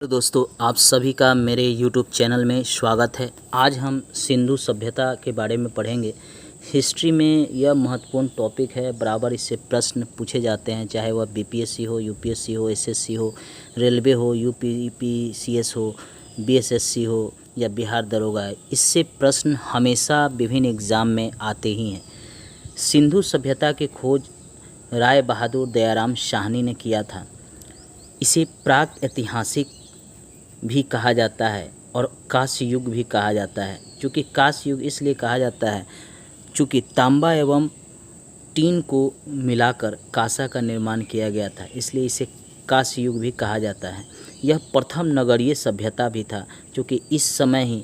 तो दोस्तों, आप सभी का मेरे YouTube चैनल में स्वागत है। आज हम सिंधु सभ्यता के बारे में पढ़ेंगे। हिस्ट्री में यह महत्वपूर्ण टॉपिक है, बराबर इससे प्रश्न पूछे जाते हैं, चाहे वह बीपीएससी हो, यूपीएससी हो, एसएससी हो, रेलवे हो, यूपीपीसीएस हो, बीएसएससी हो या बिहार दरोगा है। इससे प्रश्न हमेशा विभिन्न एग्ज़ाम में आते ही हैं। सिंधु सभ्यता की खोज राय बहादुर दयाराम साहनी ने किया था। इसे प्राक ऐतिहासिक भी कहा जाता है और कांस्य युग भी कहा जाता है। चूँकि कांस्य युग इसलिए कहा जाता है चूँकि तांबा एवं टीन को मिलाकर कांसा का निर्माण किया गया था, इसलिए इसे कांस्य युग भी कहा जाता है। यह प्रथम नगरीय सभ्यता भी था, क्योंकि इस समय ही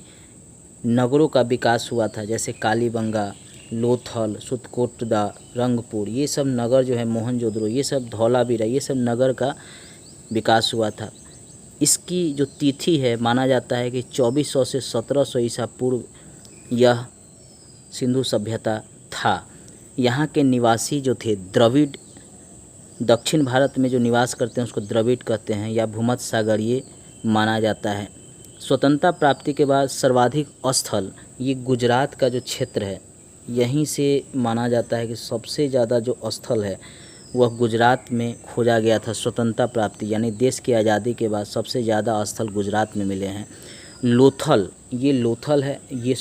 नगरों का विकास हुआ था, जैसे कालीबंगा, लोथल, सुतकोटदा, रंगपुर, ये सब नगर जो है, मोहनजोदड़ो, ये सब, धौलावीरा, ये सब नगर का विकास हुआ था। इसकी जो तिथि है, माना जाता है कि 2400 से 1700 ईसा पूर्व यह सिंधु सभ्यता था। यहाँ के निवासी जो थे द्रविड़, दक्षिण भारत में जो निवास करते हैं उसको द्रविड़ कहते हैं या भूमध्य सागरीय माना जाता है। स्वतंत्रता प्राप्ति के बाद सर्वाधिक स्थल ये गुजरात का जो क्षेत्र है, यहीं से माना जाता है कि सबसे ज़्यादा जो स्थल है वह गुजरात में खोजा गया था। स्वतंत्रता प्राप्ति यानी देश की आज़ादी के बाद सबसे ज़्यादा स्थल गुजरात में मिले हैं। लोथल है, ये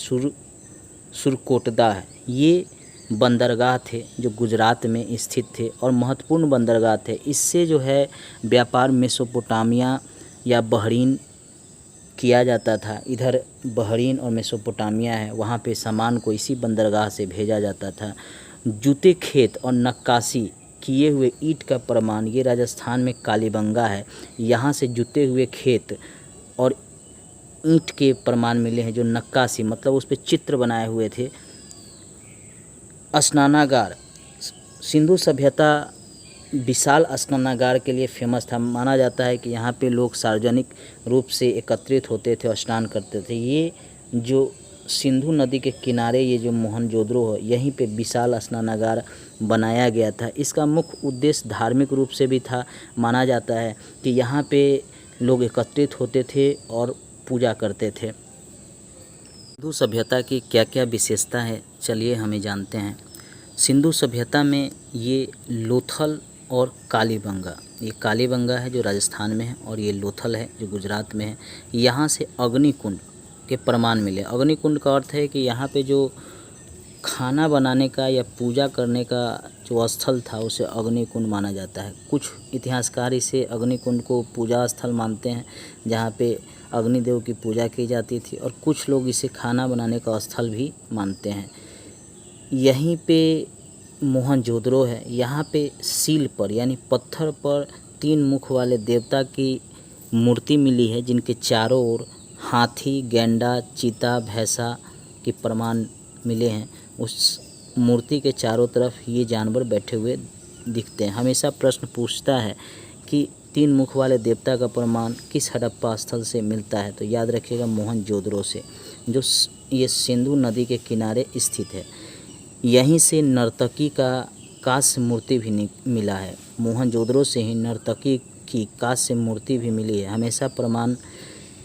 सुरकोटदा है, ये बंदरगाह थे जो गुजरात में स्थित थे और महत्वपूर्ण बंदरगाह थे। इससे जो है व्यापार मेसोपोटामिया या बहरीन किया जाता था। इधर बहरीन और मेसोपोटामिया है, वहाँ पे सामान को इसी बंदरगाह से भेजा जाता था। जूते खेत और नक्काशी किए हुए ईंट का प्रमाण, ये राजस्थान में कालीबंगा है, यहाँ से जुते हुए खेत और ईंट के प्रमाण मिले हैं, जो नक्काशी मतलब उस पर चित्र बनाए हुए थे। स्नानागार, सिंधु सभ्यता विशाल स्नानागार के लिए फेमस था। माना जाता है कि यहाँ पे लोग सार्वजनिक रूप से एकत्रित होते थे और स्नान करते थे। ये जो सिंधु नदी के किनारे ये जो मोहनजोदड़ो है, यहीं पे विशाल स्नानागार बनाया गया था। इसका मुख्य उद्देश्य धार्मिक रूप से भी था। माना जाता है कि यहाँ पे लोग एकत्रित होते थे और पूजा करते थे। सिंधु सभ्यता की क्या क्या विशेषता है, चलिए हमें जानते हैं। सिंधु सभ्यता में ये लोथल और कालीबंगा, ये कालीबंगा है जो राजस्थान में है और ये लोथल है जो गुजरात में है। यहाँ से अग्निकुंड के प्रमाण मिले। अग्निकुंड का अर्थ है कि यहाँ पे जो खाना बनाने का या पूजा करने का जो स्थल था उसे अग्निकुंड माना जाता है। कुछ इतिहासकार इसे अग्निकुंड को पूजा स्थल मानते हैं, जहाँ पे अग्निदेव की पूजा की जाती थी, और कुछ लोग इसे खाना बनाने का स्थल भी मानते हैं। यहीं पे मोहनजोदड़ो है, यहाँ पे सील पर यानी पत्थर पर 3 मुख वाले देवता की मूर्ति मिली है, जिनके चारों ओर हाथी, गैंडा, चीता, भैंसा के प्रमाण मिले हैं। उस मूर्ति के चारों तरफ ये जानवर बैठे हुए दिखते हैं। हमेशा प्रश्न पूछता है कि 3 मुख वाले देवता का प्रमाण किस हड़प्पा स्थल से मिलता है, तो याद रखिएगा मोहनजोदड़ो से, जो ये सिंधु नदी के किनारे स्थित है। यहीं से नर्तकी का कांस्य मूर्ति भी मिला है। मोहनजोदड़ो से ही नर्तकी की कांस्य मूर्ति भी मिली है। हमेशा प्रमाण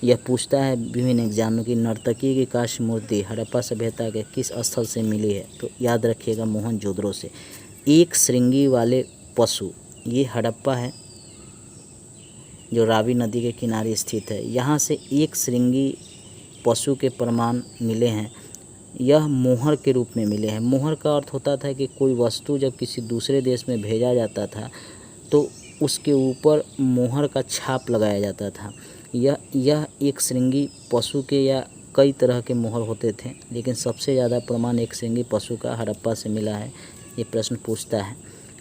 यह पूछता है विभिन्न एग्जाम में कि नर्तकी की कांस्य मूर्ति हड़प्पा सभ्यता के किस स्थल से मिली है, तो याद रखिएगा मोहनजोदड़ो से। एक श्रृंगी वाले पशु, ये हड़प्पा है जो रावी नदी के किनारे स्थित है। यहाँ से एक श्रृंगी पशु के प्रमाण मिले हैं। यह मोहर के रूप में मिले हैं। मोहर का अर्थ होता था कि कोई वस्तु जब किसी दूसरे देश में भेजा जाता था तो उसके ऊपर मोहर का छाप लगाया जाता था। यह एक श्रृंगी पशु के या कई तरह के मोहर होते थे, लेकिन सबसे ज़्यादा प्रमाण एक श्रृंगी पशु का हड़प्पा से मिला है। ये प्रश्न पूछता है।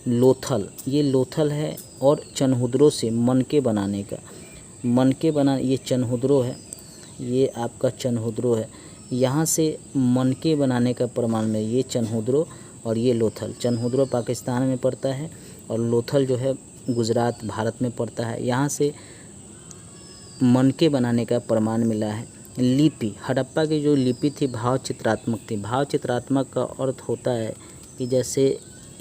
लोथल, ये लोथल है और चनहुदरो से मनके बनाने का, ये चनहुदरो है, ये आपका चनहुदरो है। यहाँ से मनके बनाने का प्रमाण में ये चनहुदरो और ये लोथल। चनहुदरो पाकिस्तान में पड़ता है और लोथल जो है गुजरात भारत में पड़ता है। यहाँ से मनके बनाने का प्रमाण मिला है। लिपि, हड़प्पा की जो लिपि थी भाव चित्रात्मक थी। भाव चित्रात्मक का अर्थ होता है कि जैसे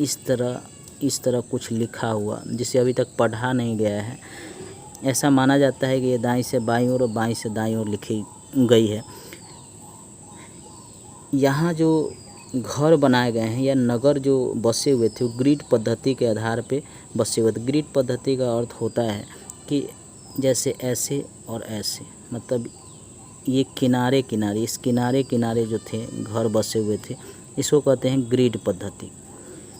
इस तरह कुछ लिखा हुआ, जिसे अभी तक पढ़ा नहीं गया है, ऐसा माना जाता है कि ये दाईं से बाईं ओर और बाईं से दाईं ओर लिखी गई है। यहाँ जो घर बनाए गए हैं या नगर जो बसे हुए थे वो ग्रिड पद्धति के आधार पे बसे हुए थे। ग्रिड पद्धति का अर्थ होता है कि जैसे ऐसे और ऐसे, मतलब ये किनारे किनारे, इस किनारे किनारे जो थे घर बसे हुए थे, इसको कहते हैं ग्रिड पद्धति।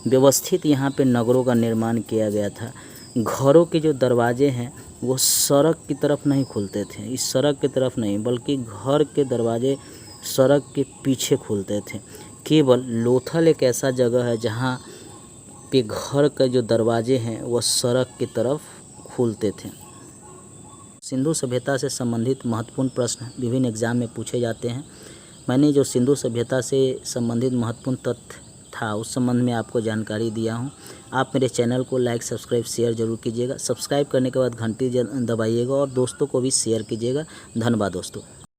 व्यवस्थित यहाँ पे नगरों का निर्माण किया गया था। घरों के जो दरवाजे हैं वो सड़क की तरफ नहीं खुलते थे, इस सड़क की तरफ नहीं, बल्कि घर के दरवाजे सड़क के पीछे खुलते थे। केवल लोथल एक ऐसा जगह है जहाँ पे घर के जो दरवाजे हैं वो सड़क की तरफ खुलते थे। सिंधु सभ्यता से संबंधित महत्वपूर्ण प्रश्न विभिन्न एग्जाम में पूछे जाते हैं। मैंने जो सिंधु सभ्यता से संबंधित महत्वपूर्ण तथ्य था उस संबंध में आपको जानकारी दिया हूँ। आप मेरे चैनल को लाइक, सब्सक्राइब, शेयर जरूर कीजिएगा। सब्सक्राइब करने के बाद घंटी दबाइएगा और दोस्तों को भी शेयर कीजिएगा। धन्यवाद दोस्तों।